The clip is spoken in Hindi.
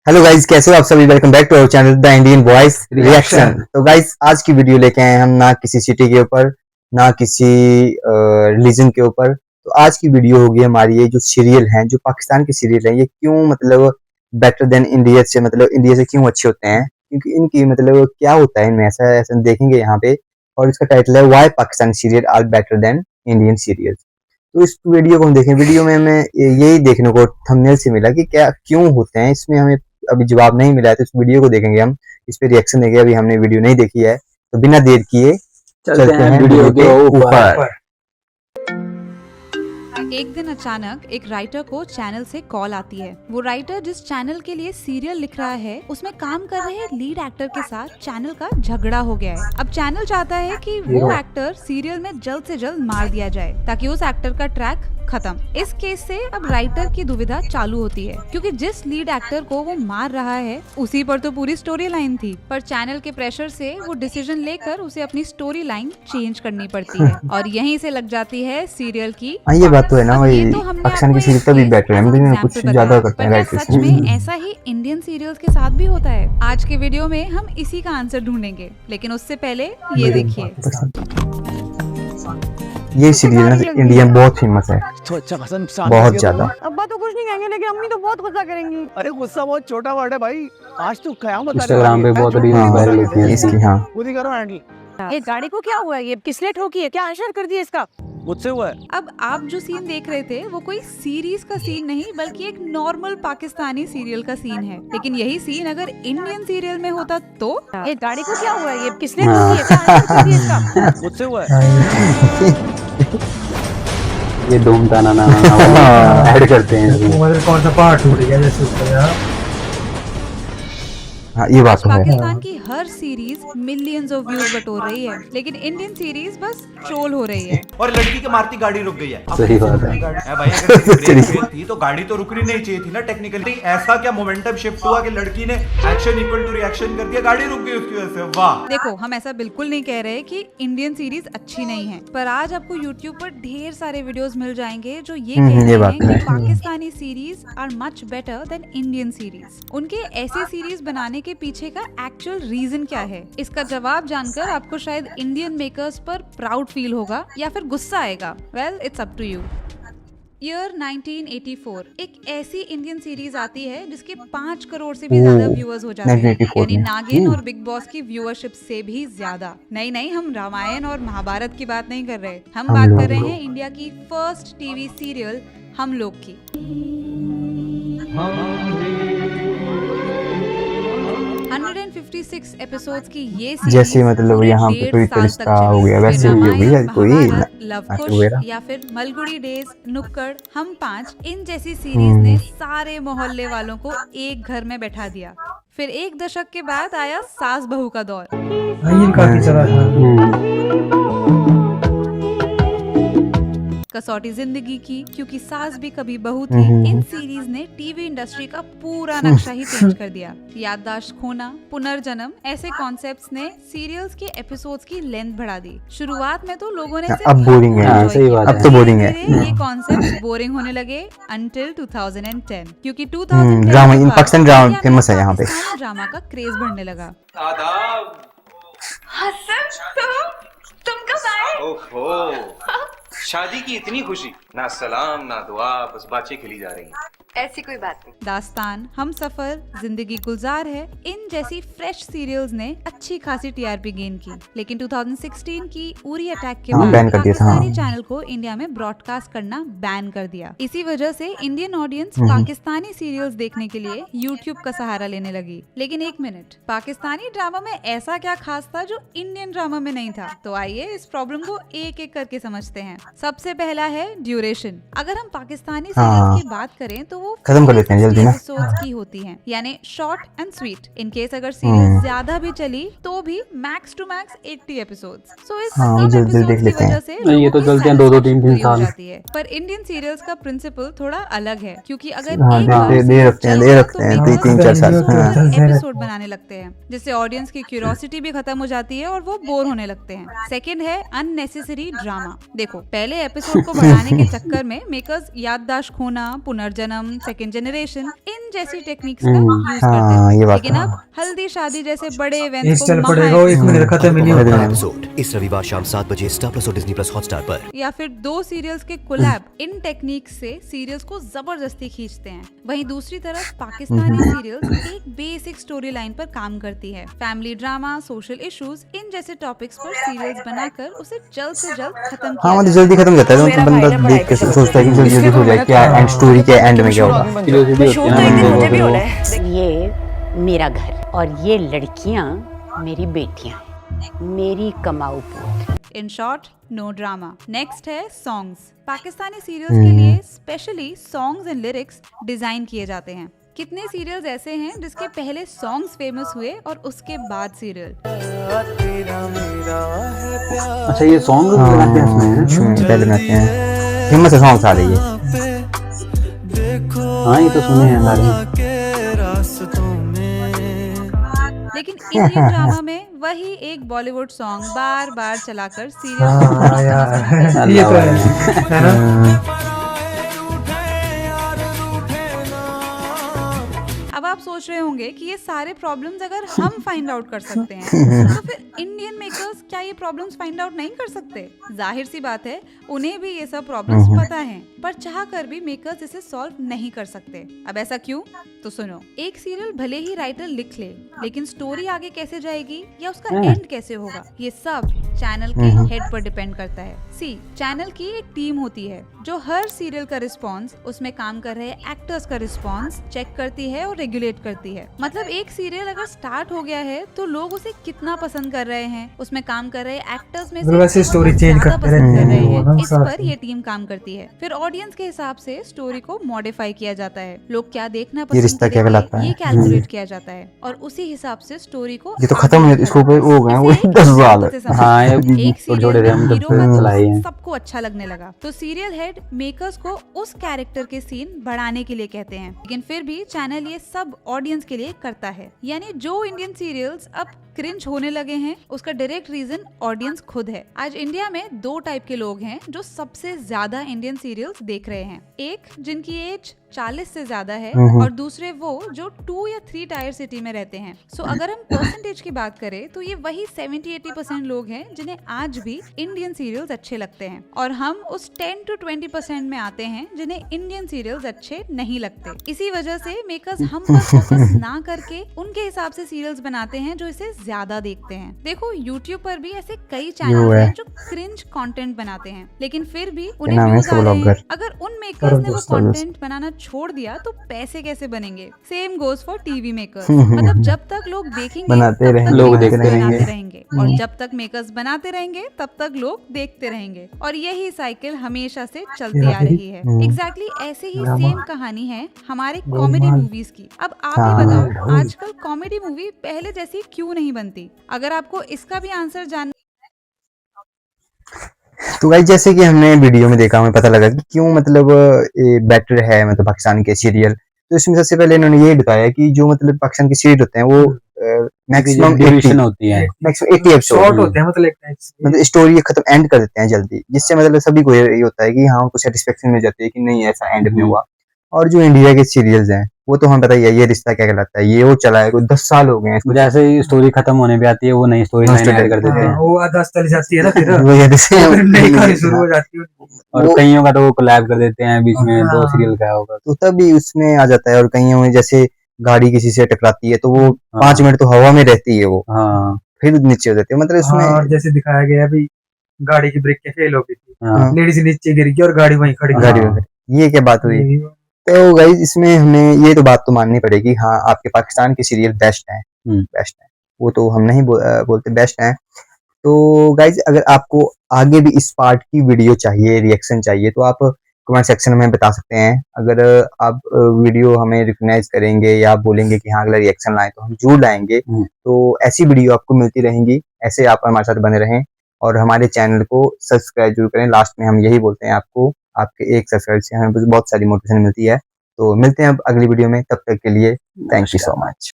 हेलो गाइज, कैसे हो आप सभी। Welcome back to our channel the Indian voice reaction. तो गाइज आज की वीडियो लेके आए हम ना किसी सिटी के ऊपर ना किसी रिलीजन के ऊपर। तो आज की वीडियो होगी हमारी ये जो सीरियल हैं, जो पाकिस्तान के सीरियल हैं, ये क्यों मतलब बेटर देन इंडिया से, मतलब इंडिया से क्यों अच्छे होते हैं, क्योंकि इनकी मतलब क्या होता है इनमें, ऐसा ऐसा देखेंगे यहाँ पे। और इसका टाइटल है why Pakistani serial are better than Indian serial. तो इस वीडियो को हम देखें। वीडियो में हमें यही देखने को थंबनेल से मिला कि क्या क्यों होते हैं, इसमें हमें अभी जवाब नहीं मिला है। तो इस वीडियो को देखेंगे हम, इस पे रिएक्शन देंगे। अभी हमने वीडियो नहीं देखी है, तो बिना देर किए चलते हैं वीडियो के ऊपर। एक दिन अचानक एक राइटर को चैनल से कॉल आती है। वो राइटर जिस चैनल के लिए सीरियल लिख रहा है, उसमें काम कर रहे लीड एक्टर के साथ चैनल का झगड़ा हो गया है। अब चैनल चाहता है कि वो एक्टर सीरियल में जल्द से जल्द मार दिया जाए ताकि उस एक्टर का ट्रैक खत्म। इस केस से अब राइटर की दुविधा चालू होती है, क्योंकि जिस लीड एक्टर को वो मार रहा है उसी पर तो पूरी स्टोरी लाइन थी, पर चैनल के प्रेशर से वो डिसीजन लेकर उसे अपनी स्टोरी लाइन चेंज करनी पड़ती है और यहीं से लग जाती है सीरियल की। ये बात तो है ना भाई, पाकिस्तान की सीरीज तभी बेटर है, मतलब कुछ ज्यादा करते हैं राइटर्स। सच में ऐसा ही इंडियन सीरियल्स के साथ भी होता है? आज के वीडियो में हम इसी का आंसर ढूंढेंगे, लेकिन उससे पहले ये देखिए। ये सीरियल ना इंडिया में बहुत फेमस है, तो अच्छा कसम बहुत ज्यादा। अब्बा तो कुछ नहीं कहेंगे, लेकिन अम्मी तो बहुत गुस्सा करेंगी। अरे गुस्सा बहुत छोटा वर्ड है भाई, आज तो कयामत इंस्टाग्राम पे बहुत रील वायरल होती है इसकी। हाँ, खुद ही करो हैंडल। ये गाड़ी को क्या हुआ है? ये किसने ठोकी है? क्या आंसर कर दिया इसका? मुझसे हुआ है। अब आप जो सीन देख रहे थे वो कोई सीरीज का सीन नहीं, बल्कि एक नॉर्मल पाकिस्तानी सीरियल का सीन है। लेकिन यही सीन अगर इंडियन सीरियल में होता तो? ये गाड़ी को क्या हुआ है? ये किसने ठोकी है? क्या आंसर कर दिया इसका? मुझसे हुआ है। ये धूम ताना ना ऐड करते हैं इसमें। कौन सा पार्ट टूट गया जैसे उसका। हाँ, ये बात तो है। पाकिस्तान की हर सीरीज मिलियंस ऑफ व्यूज बटोर रही है, लेकिन इंडियन सीरीज बस ट्रोल हो रही है। और लड़की के मारती गाड़ी रुक गई है। सही बात है भाई, अगर ब्रेक फेल थी तो गाड़ी तो रुकनी नहीं चाहिए थी ना टेक्निकली। ऐसा क्या मोमेंटम शिफ्ट हुआ कि लड़की ने एक्शन इक्वल टू रिएक्शन कर दिया, गाड़ी रुक गई उसकी वजह से। वाह। देखो, हम ऐसा बिल्कुल नहीं कह रहे कि इंडियन सीरीज अच्छी नहीं है, पर आज आपको यूट्यूब पर ढेर सारे वीडियोस मिल जाएंगे जो ये कह रहे हैं कि Pakistani series are much better than Indian series. उनके ऐसी सीरीज बनाने के पीछे का एक्चुअल रीजन क्या है, इसका जवाब जानकर आपको शायद इंडियन मेकर्स पर प्राउड फील होगा या फिर गुस्सा आएगा। Well, it's up to you. Year 1984 एक ऐसी इंडियन सीरीज आती है जिसके 5 करोड़ से भी ज्यादा व्यूअर्स हो जाते हैं, यानी नागिन और बिग बॉस की व्यूअरशिप से भी ज्यादा। नहीं, हम रामायण और महाभारत की बात नहीं कर रहे, हम बात कर रहे हैं इंडिया की फर्स्ट टीवी सीरियल हम लोग की। 156 एपिसोड्स की ये सीरीज जैसे मतलब यहाँ पे कोई रिश्ता हो गया वैसे ही हो गई, कोई लव कुश या फिर मलगुड़ी डेज, नुक्कड़, हम 5, इन जैसी सीरीज ने सारे मोहल्ले वालों को एक घर में बैठा दिया। फिर एक दशक के बाद आया सास बहू का दौर। काफी चला था। कसौटी जिंदगी की, क्योंकि सास भी कभी बहू थी। इन सीरीज ने टीवी इंडस्ट्री का पूरा नक्शा ही चेंज कर दिया। याददाश्त खोना, पुनर्जन्म, ऐसे कॉन्सेप्ट्स ने सीरियल्स के एपिसोड्स की लेंथ बढ़ा दी। शुरुआत में तो लोगों ने अब बोरिंग है, सही बात है, अब तो बोरिंग है। ये कॉन्सेप्ट बोरिंग होने लगे until 2010, क्योंकि 2010 ड्रामा इन पाकिस्तान ड्रामा फेमस है यहाँ पे। ड्रामा का क्रेज बढ़ने लगा। तुम कब आए? ओहो, शादी की इतनी खुशी, ना सलाम ना दुआ, बस बातें खिली जा रही हैं। ऐसी कोई बात नहीं। दास्तान, हम सफर, जिंदगी गुलजार है, इन जैसी फ्रेश सीरियल्स ने अच्छी खासी टीआरपी गेन की। लेकिन 2016 की उरी अटैक के बाद पाकिस्तानी चैनल को इंडिया में ब्रॉडकास्ट करना बैन कर दिया। इसी वजह से इंडियन ऑडियंस पाकिस्तानी सीरियल्स देखने के लिए यूट्यूब का सहारा लेने लगी। लेकिन एक मिनट, पाकिस्तानी ड्रामा में ऐसा क्या खास था जो इंडियन ड्रामा में नहीं था? तो आइए इस प्रॉब्लम को एक एक करके समझते हैं। सबसे पहला है ड्यूरेशन। अगर हम पाकिस्तानी सीरियल्स की बात करें तो वो खत्म कर लेते हैं जल्दी ना, एपिसोड्स की होती हैं, यानी short and sweet. In case अगर सीरीज ज्यादा भी चली तो भी मैक्स टू मैक्स 80 एपिसोड्स। सो इस जल्दी देख लेते हैं। ये तो चलते हैं 2-3 साल जाती है। पर इंडियन सीरियल्स का प्रिंसिपल थोड़ा अलग है, क्योंकि अगर एक बार दे रखते हैं 3-4 साल एपिसोड बनाने लगते हैं, जिससे ऑडियंस की क्यूरियोसिटी भी खत्म हो जाती है और वो बोर होने लगते हैं। सेकंड है अननेसेसरी ड्रामा। देखो, पहले एपिसोड को बढ़ाने के चक्कर में मेकर्स याददाश्त खोना, पुनर्जन्म, सेकंड जनरेशन इन जैसी टेक्निक्स का यूज करते हाँ, थे। ये बात लेकिन है। अब हल्दी शादी जैसे बड़े इवेंट्स इस को चल पड़ेगा वो 1 मिनट खत्म ही नहीं होता। एपिसोड इस रविवार शाम 7 बजे स्टार प्लस और डिज्नी प्लस हॉटस्टार पर। या फिर 2 सीरियल्स के कोलैब इन टेक्निक्स से सीरियल्स को जबरदस्ती खींचते हैं। वहीं दूसरी तरफ पाकिस्तानी सीरियल्स एक बेसिक स्टोरी लाइन पर काम करती है। Family drama, social issues in जैसे टॉपिक्स पर सीरियल्स बनाकर उसे जल्द से जल्द खत्म हाँ किया मतलब जाता जल्दी खत्म करता है तो बंदा देख के सोचता है कि जल्दी जल्दी हो जाए, क्या एंड स्टोरी के एंड में क्या होगा। Curiosity होती है ना बंदे को, फिर वो- ये मेरा घर और ये लड़कियां मेरी बेटियां हैं, मेरी कमाऊ पूत। In short, no drama. Next है सॉन्ग्स। पाकिस्तानी सीरियल्स के लिए specially songs and lyrics design किए जाते हैं। कितने सीरियल्स ऐसे हैं जिसके पहले सॉन्ग्स फेमस हुए और उसके बाद सीरियल। अच्छा ये सॉन्ग बनाते हैं इसमें? इसमें पहले बनाते हैं, फेमस सॉन्ग्स आ रही है। हाँ ये तो सुने हैं सारे। लेकिन इंडियन ड्रामा में वही एक बॉलीवुड सॉन्ग बार बार चलाकर सीरियल हाँ यार ये तो है ना। अब आप सोच रहे होंगे कि ये सारे प्रॉब्लम्स अगर हम फाइंड आउट कर सकते हैं तो फिर इंडियन मेकर्स क्या ये प्रॉब्लम्स फाइंड आउट नहीं कर सकते? जाहिर सी बात है, उन्हें भी ये सब प्रॉब्लम्स पता हैं, पर चाह कर भी मेकर्स इसे सॉल्व नहीं कर सकते। अब ऐसा क्यों? तो सुनो, एक सीरियल भले ही राइटर लिख ले, लेकिन स्टोरी आगे कैसे जाएगी या उसका एंड कैसे होगा, ये सब चैनल के हेड पर डिपेंड करता है। चैनल की एक टीम होती है जो हर सीरियल का रिस्पॉन्स, उसमें काम कर रहे एक्टर्स का रिस्पॉन्स चेक करती है और रेगुलेट करती है। मतलब एक सीरियल अगर स्टार्ट हो गया है तो लोग उसे कितना पसंद कर रहे हैं, उसमें काम कर रहे एक्टर्स में से वैसे स्टोरी चेंज ज्यादा करते पसंद कर रहते रहे हैं, हैं, इस पर ये टीम काम करती है। फिर ऑडियंस के हिसाब से स्टोरी को मॉडिफाई किया जाता है। लोग क्या देखना पसंद रिश्ता क्या करेंगे, कहलाता है? ये कैलकुलेट किया जाता है और उसी हिसाब से स्टोरी को ये तो खत्म हो, इसको हो गए वो 10 साल। हाँ ये एक छोटे हम हीरो तब का से चलाए दोस्त हैं। सबको अच्छा लगने लगा तो सीरियल हेड मेकर्स को उस कैरेक्टर के सीन बढ़ाने के लिए कहते हैं। लेकिन फिर भी चैनल ये सब ऑडियंस के लिए करता है। यानी जो इंडियन सीरियल्स अब क्रिंज होने लगे हैं उसका डायरेक्ट रीजन ऑडियंस खुद है। आज इंडिया में 2 टाइप के लोग हैं जो सबसे ज्यादा इंडियन सीरियल्स देख रहे हैं। एक जिनकी एज 40 से ज्यादा है और दूसरे वो जो 2 या 3 टायर सिटी में रहते हैं। सो अगर हम परसेंटेज की बात करें तो ये वही 70-80% लोग हैं जिन्हें आज भी इंडियन सीरियल्स अच्छे लगते हैं और हम उस 10 to 20% में आते हैं जिन्हें इंडियन सीरियल्स अच्छे नहीं लगते। इसी वजह से मेकर्स हम पर फोकस ना करके उनके हिसाब से सीरियल्स बनाते हैं जो इसे ज्यादा देखते हैं। देखो यूट्यूब पर भी ऐसे कई चैनल हैं जो क्रिंज कंटेंट बनाते हैं, लेकिन फिर भी उन्हें नाम है व्यूज इसका आ रहे हैं। ब्लॉगर। अगर उन मेकर्स ने वो कंटेंट बनाना छोड़ दिया तो पैसे कैसे बनेंगे? Same goes for TV makers. मतलब जब तक लोग देखेंगे बनाते तब रहेंगे, तक लोग makers देखते बनाते रहेंगे। रहेंगे और जब तक मेकर्स बनाते रहेंगे तब तक लोग देखते रहेंगे और यही साइकिल हमेशा से चलती आ रही है। एग्जैक्टली ऐसे ही सेम कहानी है हमारे कॉमेडी मूवीज की। अब आप ही बताओ आजकल कॉमेडी मूवी पहले जैसी क्यों नहीं बनती? अगर आपको इसका भी आंसर जानना तो गाइस जैसे कि हमने वीडियो में देखा, हमें पता लगा कि क्यों मतलब बेटर है मतलब पाकिस्तान के सीरियल। तो इसमें सबसे पहले इन्होंने ये बताया कि जो मतलब पाकिस्तान के सीरियल होते हैं वो मैक्सिमम ड्यूरेशन होती है, 80 एपिसोड शॉर्ट होते हैं मतलब एक टाइप से। मतलब स्टोरी खत्म एंड कर देते हैं जल्दी, जिससे मतलब सभी को ये होता है कि हाँ कुछ सेटिस्फेक्शन मिल जाती है कि नहीं ऐसा एंड में हुआ। और जो इंडिया के सीरियल्स हैं वो तो हमें पता ही है, ये रिश्ता क्या कहलाता है, ये वो चला है कोई 10 साल हो गए हैं इसको। जैसे ही स्टोरी खत्म होने पे आती है वो नई स्टोरी लाइन ऐड कर देते हैं। वो आधा चली जाती है ना फिर वो ये जैसे फिर नई कहानी शुरू हो जाती है। और वो- कईयों का तो वो कोलैब कर देते हैं बीच में, 2 सीरियल का होगा। तो तभी उसमें आ जाता है। और कहीं में जैसे गाड़ी किसी से टकराती है तो वो 5 मिनट तो हवा में रहती है, वो हाँ फिर नीचे हो जाती है। मतलब हाँ, और इसमें जैसे दिखाया गया अभी गाड़ी की ब्रेक फेल हो गई थी, हाँ लेडीज नीचे गिर गई और गाड़ी वहीं खड़ी गाड़ी थी। में ये क्या बात हुई? तो गाइस इसमें हमें ये तो बात तो माननी पड़ेगी, हाँ आपके पाकिस्तान के सीरियल बेस्ट हैं, बेस्ट हैं, वो तो हम नहीं बोलते बेस्ट हैं। तो गाइस अगर आपको आगे भी इस पार्ट की वीडियो चाहिए, रिएक्शन चाहिए, तो आप कमेंट सेक्शन में बता सकते हैं। अगर आप वीडियो हमें रिकॉग्नाइज करेंगे या आप बोलेंगे कि हाँ अगला रिएक्शन लाएं तो हम जरूर लाएंगे। तो ऐसी वीडियो आपको मिलती रहेंगी, ऐसे आप हमारे साथ बने रहें और हमारे चैनल को सब्सक्राइब जरूर करें। लास्ट में हम यही बोलते हैं आपको, आपके एक सब्सक्राइब से हमें बहुत सारी मोटिवेशन मिलती है। तो मिलते हैं अब अगली वीडियो में, तब तक के लिए थैंक यू सो मच।